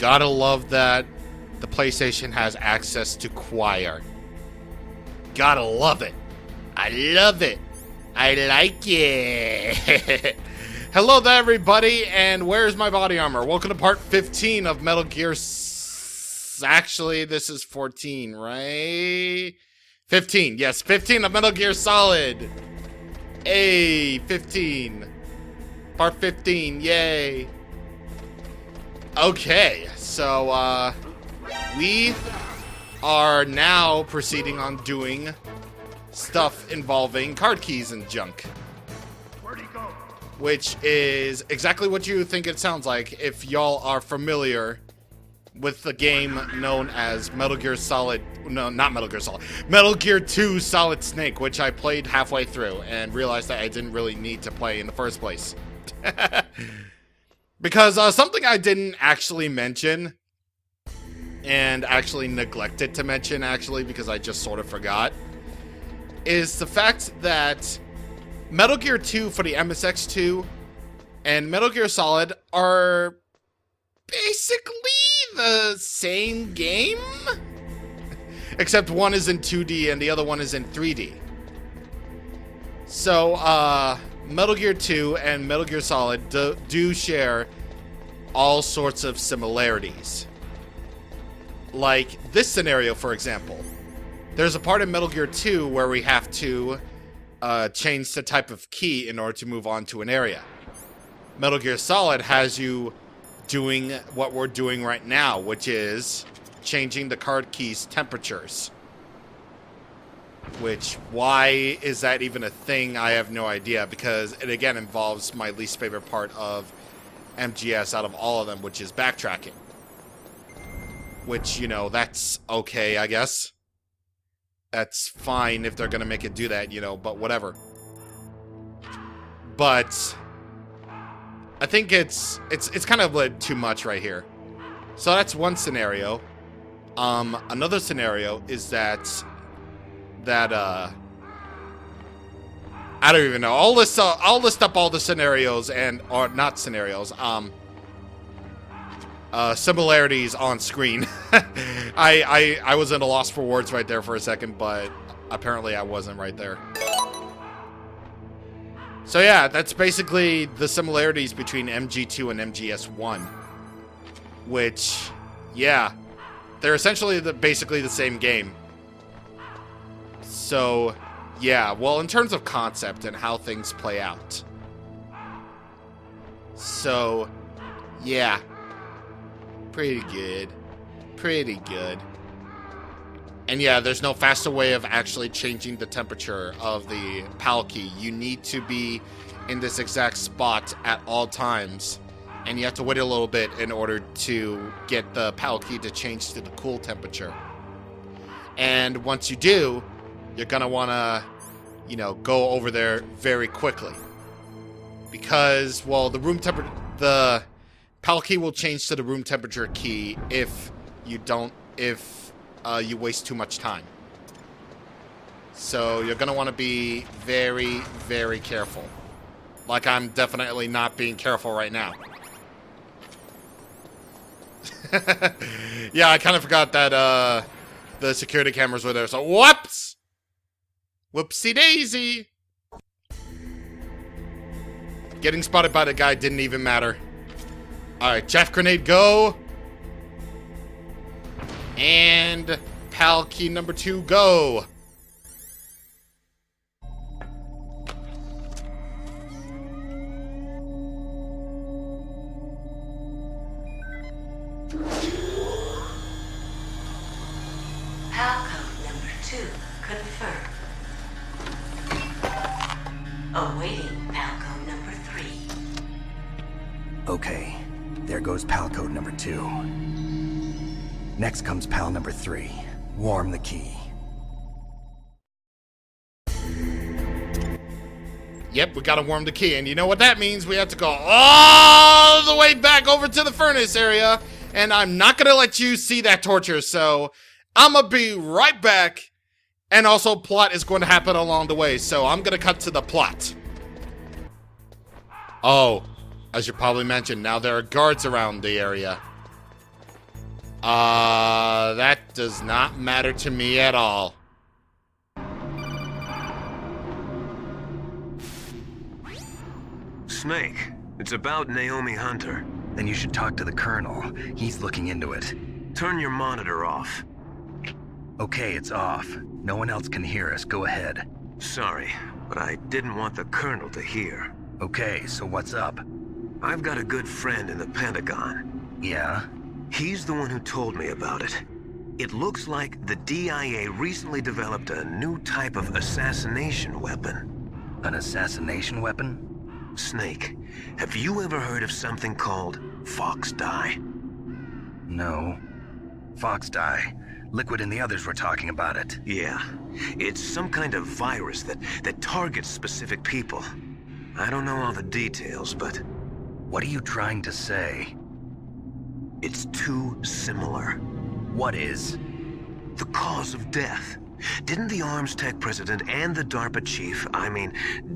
Gotta love that the PlayStation has access to Choir. Gotta love it. I love it. I like it. Hello there, everybody, and where's my body armor? Welcome to part 15 of Metal Gear... Actually, this is 14, right? 15, yes, 15 of Metal Gear Solid. Hey, 15. Part 15, yay. Okay, so, we are now proceeding on doing stuff involving card keys and junk. Where'd he go? Which is exactly what you think it sounds like if y'all are familiar with the game known as Metal Gear Solid... No, not Metal Gear Solid. Metal Gear 2 Solid Snake, which I played halfway through and realized that I didn't really need to play in the first place. Because something I didn't actually mention, and actually neglected to mention, actually, because I just sort of forgot, is the fact that Metal Gear 2 for the MSX2 and Metal Gear Solid are basically the same game, except one is in 2D and the other one is in 3D. So, Metal Gear 2 and Metal Gear Solid do share all sorts of similarities. Like this scenario, for example. There's a part in Metal Gear 2 where we have to change the type of key in order to move on to an area. Metal Gear Solid has you doing what we're doing right now, which is changing the card keys' temperatures. Which, why is that even a thing? I have no idea, because it again involves my least favorite part of MGS out of all of them, which is backtracking. Which, you know, that's okay, I guess. That's fine if they're gonna make it do that, you know, but whatever. But I think it's kind of like too much right here. So that's one scenario. Another scenario is that I don't even know. I'll list up all the scenarios or not scenarios. Similarities on screen. I was at a loss for words right there for a second, but apparently I wasn't right there. So yeah, that's basically the similarities between MG2 and MGS1. Which, yeah, they're essentially basically the same game. So, yeah, well, in terms of concept and how things play out. So, yeah. Pretty good. Pretty good. And yeah, there's no faster way of actually changing the temperature of the PAL key. You need to be in this exact spot at all times. And you have to wait a little bit in order to get the PAL key to change to the cool temperature. And once you do, you're going to want to, you know, go over there very quickly. Because, well, the PAL key will change to the room temperature key if you waste too much time. So you're gonna want to be very, very careful. Like I'm definitely not being careful right now. Yeah, I kind of forgot that the security cameras were there, so whoops! Whoopsie daisy! Getting spotted by the guy didn't even matter. Alright, Jeff Grenade, go! And PAL key number 2, go! PAL code number 2 confirmed. Awaiting PAL code number 3. Okay, there goes PAL code number 2. Next comes PAL number 3. Warm the key. Yep, we gotta warm the key, and you know what that means? We have to go all the way back over to the furnace area, and I'm not gonna let you see that torture, so I'm gonna be right back, and also plot is going to happen along the way, so I'm gonna cut to the plot. Oh, I should probably mention, now there are guards around the area. That does not matter to me at all. Snake, it's about Naomi Hunter. Then you should talk to the Colonel. He's looking into it. Turn your monitor off. Okay, it's off. No one else can hear us. Go ahead. Sorry, but I didn't want the Colonel to hear. Okay, so what's up? I've got a good friend in the Pentagon. Yeah? He's the one who told me about it. It looks like the DIA recently developed a new type of assassination weapon. An assassination weapon? Snake, have you ever heard of something called Fox Dye? No. Fox dye. Liquid and the others were talking about it. Yeah. It's some kind of virus that targets specific people. I don't know all the details, but What are you trying to say? it's too similar. What is? The cause of death. Didn't the Arms Tech president and the DARPA chief,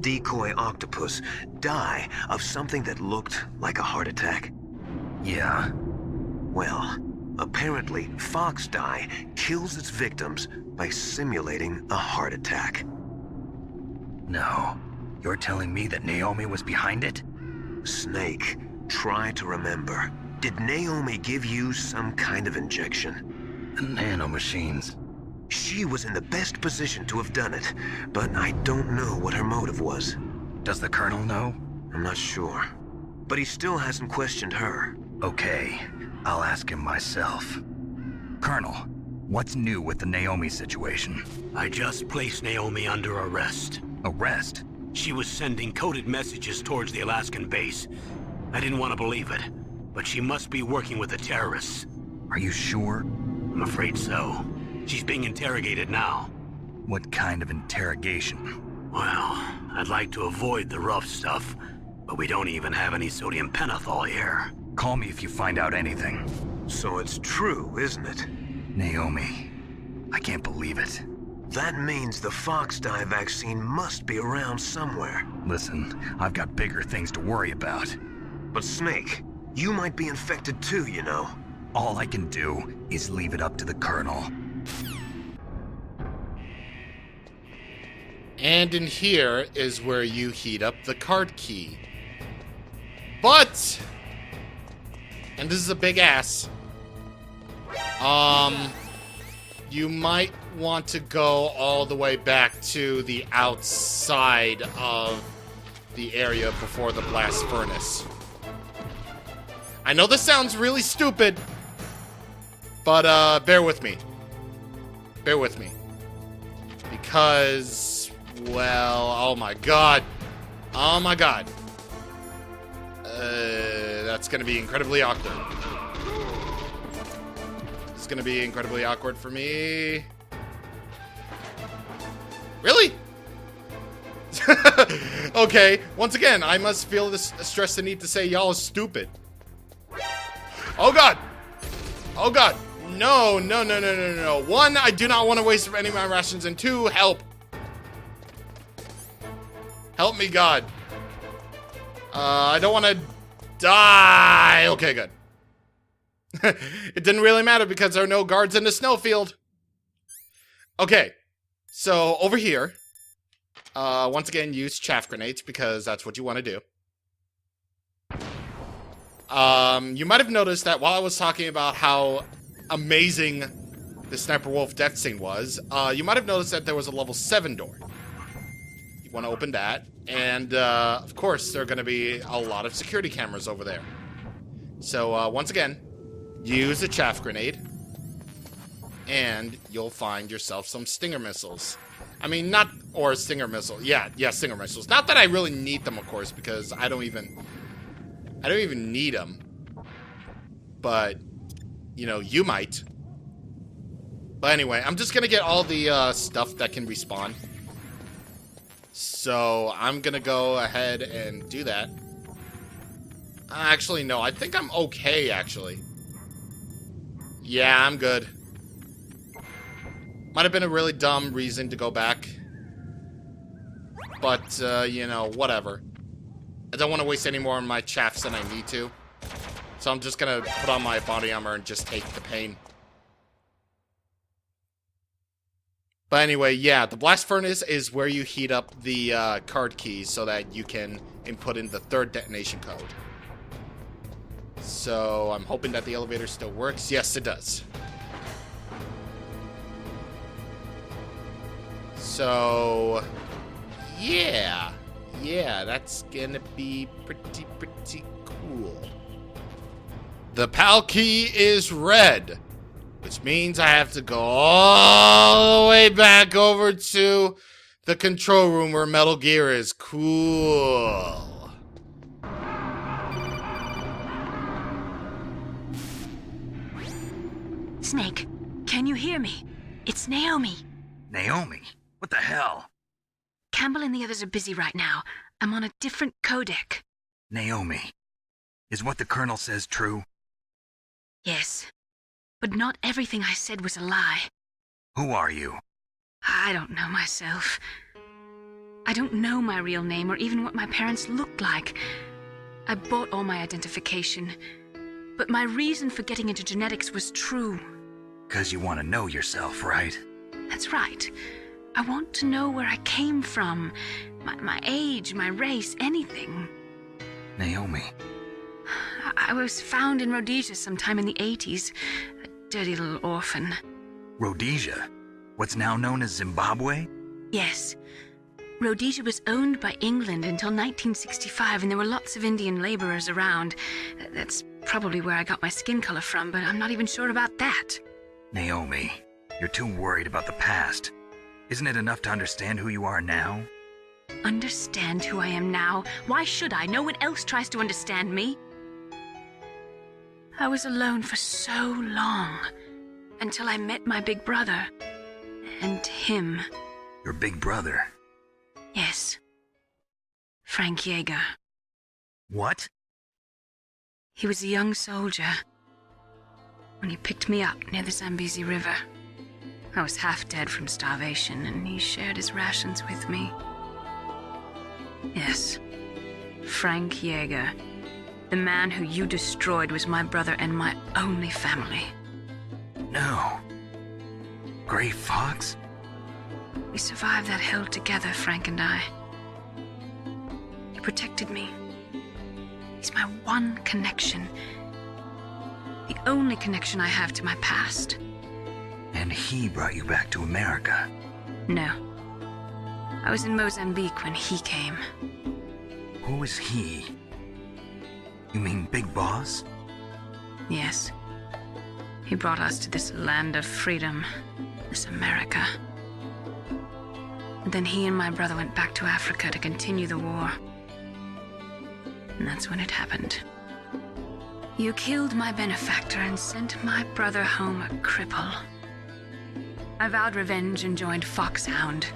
Decoy Octopus, die of something that looked like a heart attack? Yeah? Well, apparently Fox Dye kills its victims by simulating a heart attack. No. You're telling me that Naomi was behind it? Snake, try to remember. Did Naomi give you some kind of injection? The nanomachines. She was in the best position to have done it, but I don't know what her motive was. Does the Colonel know? I'm not sure. But he still hasn't questioned her. Okay, I'll ask him myself. Colonel, what's new with the Naomi situation? I just placed Naomi under arrest. Arrest? She was sending coded messages towards the Alaskan base. I didn't want to believe it, but she must be working with the terrorists. Are you sure? I'm afraid so. She's being interrogated now. What kind of interrogation? Well, I'd like to avoid the rough stuff, but we don't even have any sodium pentothal here. Call me if you find out anything. So it's true, isn't it? Naomi, I can't believe it. That means the Fox Dye vaccine must be around somewhere. Listen, I've got bigger things to worry about. But Snake, you might be infected too, you know. All I can do is leave it up to the Colonel. And in here is where you heat up the card key. But, and this is a big ass, you might want to go all the way back to the outside of the area before the blast furnace. I know this sounds really stupid, but bear with me. Bear with me. Because, well, oh my god. Oh my god. That's gonna be incredibly awkward. It's gonna be incredibly awkward for me. Really? Okay, once again, I must feel this stress the need to say y'all is stupid. Oh god! Oh god! No, no, no, no, no, no. One, I do not want to waste any of my rations, and two, help. Help me, God. I don't want to die. Okay, good. It didn't really matter because there are no guards in the snowfield. Okay, so over here, once again, use chaff grenades because that's what you want to do. You might have noticed that while I was talking about how amazing the Sniper Wolf death scene was, you might have noticed that there was a level 7 door. You want to open that, and of course, there are going to be a lot of security cameras over there. So once again, use a chaff grenade, and you'll find yourself some Stinger missiles. I mean, not, or Stinger missile. Yeah, Stinger missiles. Not that I really need them, of course, because I don't even need them. But, you know, you might. But anyway, I'm just gonna get all the stuff that can respawn. So I'm gonna go ahead and do that. Actually, no, I think I'm okay, actually. Yeah, I'm good. Might have been a really dumb reason to go back. But, you know, whatever. I don't want to waste any more of my chaffs than I need to. So I'm just gonna put on my body armor and just take the pain. But anyway, yeah, the blast furnace is where you heat up the card keys so that you can input in the third detonation code. So I'm hoping that the elevator still works. Yes, it does. So, yeah, that's gonna be pretty cool. The PAL key is red, which means I have to go all the way back over to the control room where Metal Gear is. Cool. Snake, can you hear me? It's Naomi. Naomi? What the hell? Campbell and the others are busy right now. I'm on a different codec. Naomi, is what the Colonel says true? Yes, but not everything I said was a lie. Who are you? I don't know myself. I don't know my real name or even what my parents looked like. I bought all my identification, but my reason for getting into genetics was true. 'Cause you want to know yourself, right? That's right. I want to know where I came from, my age, my race, anything. Naomi. I was found in Rhodesia sometime in the 80s, a dirty little orphan. Rhodesia? What's now known as Zimbabwe? Yes. Rhodesia was owned by England until 1965, and there were lots of Indian laborers around. That's probably where I got my skin color from, but I'm not even sure about that. Naomi, you're too worried about the past. Isn't it enough to understand who you are now? Understand who I am now? Why should I? No one else tries to understand me. I was alone for so long, until I met my big brother. And him. Your big brother? Yes. Frank Yeager. What? He was a young soldier when he picked me up near the Zambezi River. I was half dead from starvation, and he shared his rations with me. Yes, Frank Yeager. The man who you destroyed was my brother and my only family. No. Gray Fox? We survived that hell together, Frank and I. He protected me. He's my one connection. The only connection I have to my past. And he brought you back to America? No. I was in Mozambique when he came. Who is he? You mean Big Boss? Yes. He brought us to this land of freedom, this America. And then he and my brother went back to Africa to continue the war. And that's when it happened. You killed my benefactor and sent my brother home a cripple. I vowed revenge and joined Foxhound.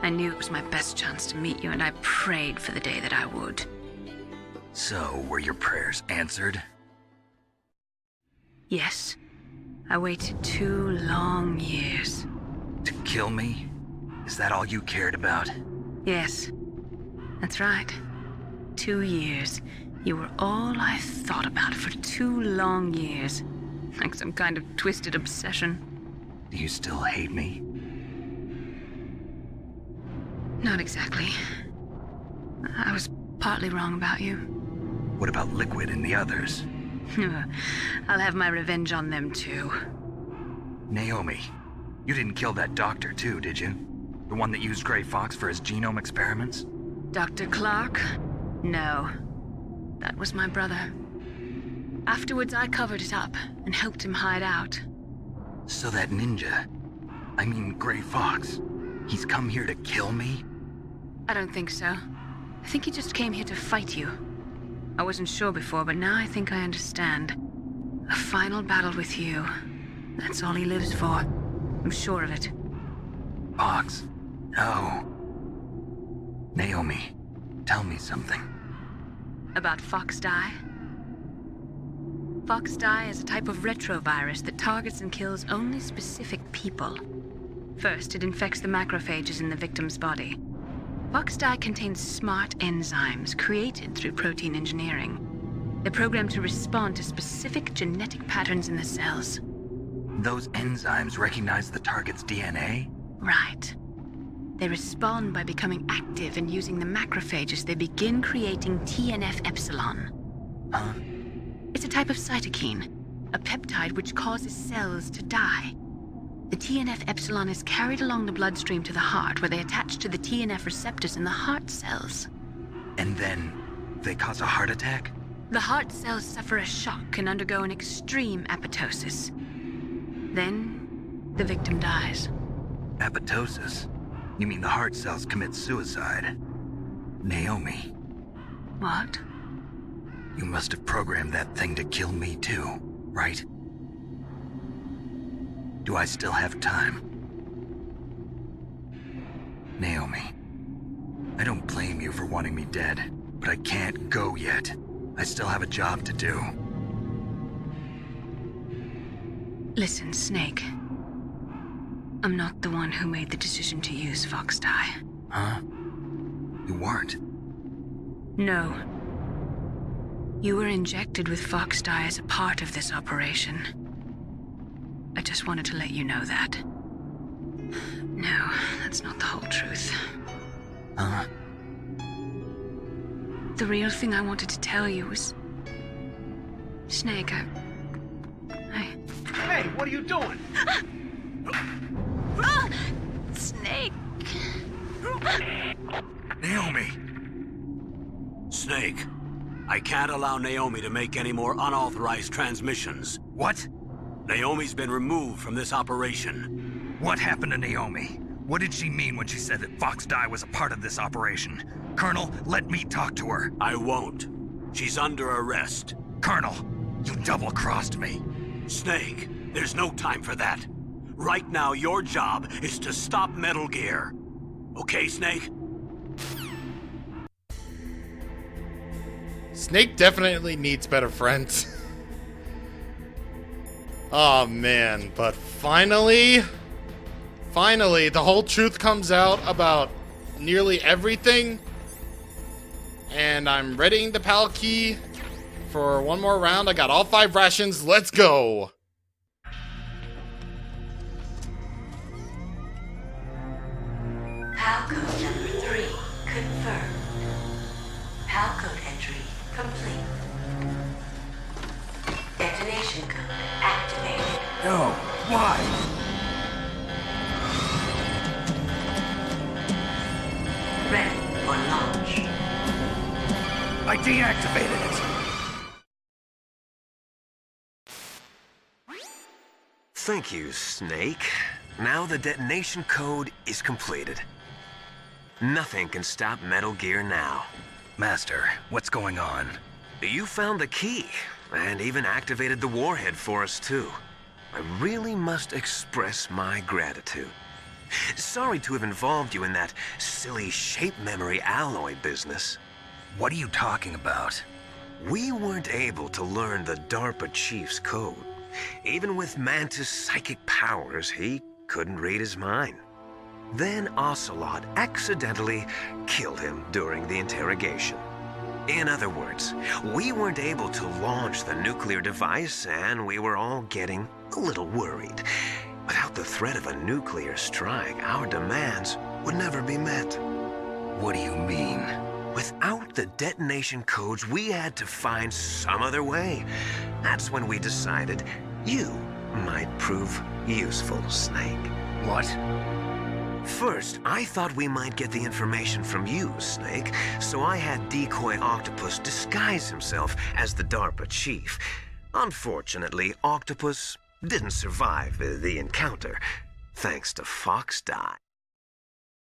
I knew it was my best chance to meet you, and I prayed for the day that I would. So, were your prayers answered? Yes. I waited 2 long years. To kill me? Is that all you cared about? Yes. That's right. 2 years. You were all I thought about for 2 long years. Like some kind of twisted obsession. Do you still hate me? Not exactly. I was partly wrong about you. What about Liquid and the others? I'll have my revenge on them too. Naomi, you didn't kill that doctor too, did you? The one that used Gray Fox for his genome experiments? Dr. Clark? No. That was my brother. Afterwards, I covered it up and helped him hide out. So that ninja, I mean Gray Fox, he's come here to kill me? I don't think so. I think he just came here to fight you. I wasn't sure before, but now I think I understand. A final battle with you. That's all he lives for. I'm sure of it. Fox? No. Naomi, tell me something. About Fox Die? Fox Die is a type of retrovirus that targets and kills only specific people. First, it infects the macrophages in the victim's body. Fox Die contains smart enzymes created through protein engineering. They're programmed to respond to specific genetic patterns in the cells. Those enzymes recognize the target's DNA? Right. They respond by becoming active and using the macrophages. They begin creating TNF-epsilon. Huh? It's a type of cytokine, a peptide which causes cells to die. The TNF-epsilon is carried along the bloodstream to the heart, where they attach to the TNF receptors in the heart cells. And then they cause a heart attack? The heart cells suffer a shock and undergo an extreme apoptosis. Then, the victim dies. Apoptosis? You mean the heart cells commit suicide? Naomi, What? you must have programmed that thing to kill me too, right? Do I still have time? Naomi, I don't blame you for wanting me dead, but I can't go yet. I still have a job to do. Listen, Snake. I'm not the one who made the decision to use Fox Dye. Huh? You weren't? No. You were injected with Fox Dye as a part of this operation. I just wanted to let you know that. No, that's not the whole truth. Huh? The real thing I wanted to tell you was... Snake, I... Hey, what are you doing? Snake! Naomi! Snake, I can't allow Naomi to make any more unauthorized transmissions. What? Naomi's been removed from this operation. What happened to Naomi? What did she mean when she said that Fox Dye was a part of this operation? Colonel, let me talk to her. I won't. She's under arrest. Colonel, you double-crossed me. Snake, there's no time for that. Right now, your job is to stop Metal Gear. Okay, Snake? Snake definitely needs better friends. Oh man, but finally, the whole truth comes out about nearly everything. And I'm readying the PAL key for one more round. I got all 5 rations. Let's go. PAL code number 3 confirmed. PAL code entry complete. Detonation code activated. No, why? Ready for launch. I deactivated it. Thank you, Snake. Now the detonation code is completed. Nothing can stop Metal Gear now. Master, what's going on? You found the key, and even activated the warhead for us, too. I really must express my gratitude. Sorry to have involved you in that silly shape memory alloy business. What are you talking about? We weren't able to learn the DARPA chief's code. Even with Mantis' psychic powers, he couldn't read his mind. Then Ocelot accidentally killed him during the interrogation. In other words, we weren't able to launch the nuclear device, and we were all getting a little worried. Without the threat of a nuclear strike, our demands would never be met. What do you mean? Without the detonation codes, we had to find some other way. That's when we decided you might prove useful, Snake. What? First, I thought we might get the information from you, Snake, so I had Decoy Octopus disguise himself as the DARPA chief. Unfortunately, Octopus didn't survive the encounter, thanks to Fox Dye.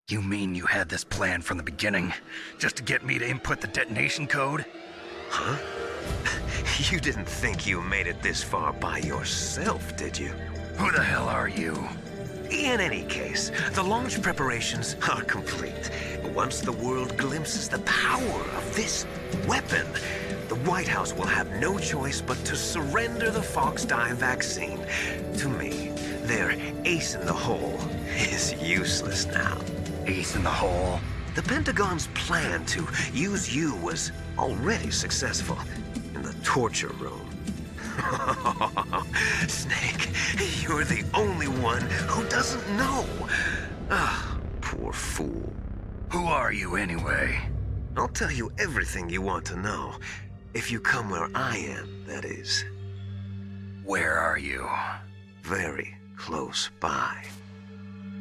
You mean you had this plan from the beginning, just to get me to input the detonation code? Huh? You didn't think you made it this far by yourself, did you? Who the hell are you? In any case, the launch preparations are complete. Once the world glimpses the power of this weapon, the White House will have no choice but to surrender the Fox Dye vaccine to me. Their ace in the hole is useless now. Ace in the hole? The Pentagon's plan to use you was already successful. And the torture room. Snake, you're the only one who doesn't know. Ah, poor fool. Who are you anyway? I'll tell you everything you want to know. If you come where I am, that is. Where are you? Very close by.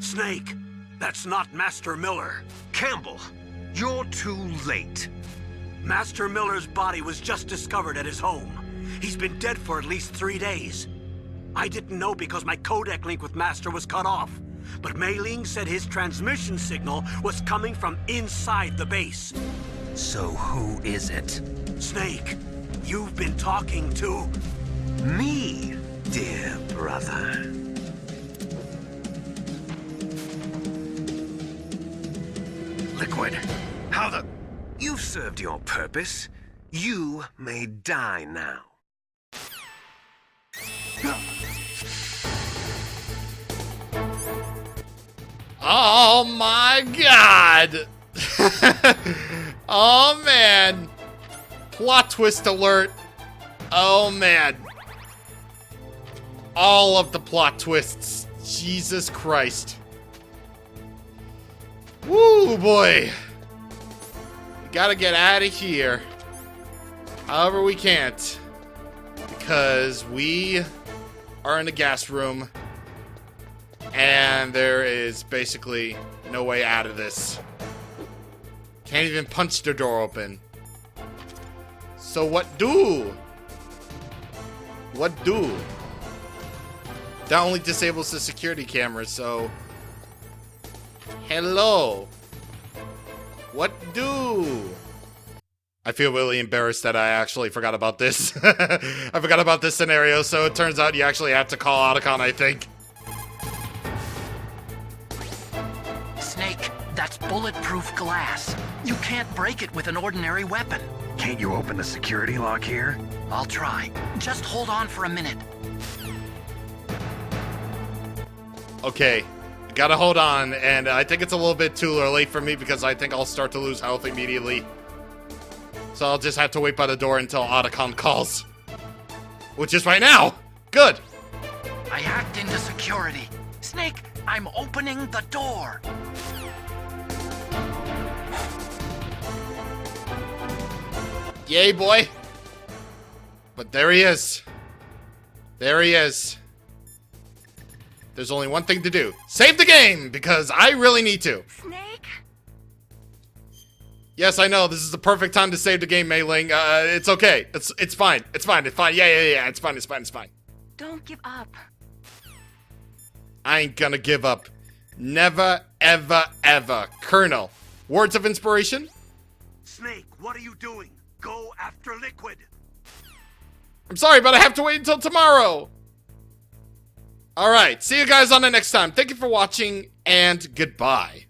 Snake, that's not Master Miller. Campbell, you're too late. Master Miller's body was just discovered at his home. He's been dead for at least 3 days. I didn't know because my codec link with Master was cut off. But Mei Ling said his transmission signal was coming from inside the base. So who is it? Snake, you've been talking to... Me, dear brother. Liquid. How the... You've served your purpose. You may die now. Oh my god! Oh man! Plot twist alert! Oh man! All of the plot twists. Jesus Christ. Woo boy! We gotta get out of here. However we can't. Because we are in the gas room. And there is basically no way out of this. Can't even punch the door open. So what do? What do? That only disables the security camera, so... Hello. What do? I feel really embarrassed that I actually forgot about this. I forgot about this scenario, so it turns out you actually have to call Otacon, I think. Snake, that's bulletproof glass. You can't break it with an ordinary weapon. Can't you open the security lock here? I'll try. Just hold on for a minute. Okay, gotta hold on, and I think it's a little bit too late for me because I think I'll start to lose health immediately. So I'll just have to wait by the door until Otacon calls. Which is right now! Good! I hacked into security. Snake, I'm opening the door. Yay, boy! But there he is. There he is. There's only one thing to do. Save the game! Because I really need to. Snake? Yes, I know. This is the perfect time to save the game, Mei Ling. It's okay. It's fine. It's fine. It's fine. Yeah. It's fine. It's fine. It's fine. Don't give up. I ain't gonna give up. Never, ever, ever. Colonel, words of inspiration? Snake, what are you doing? Go after Liquid. I'm sorry, but I have to wait until tomorrow. Alright, see you guys on the next time. Thank you for watching, and goodbye.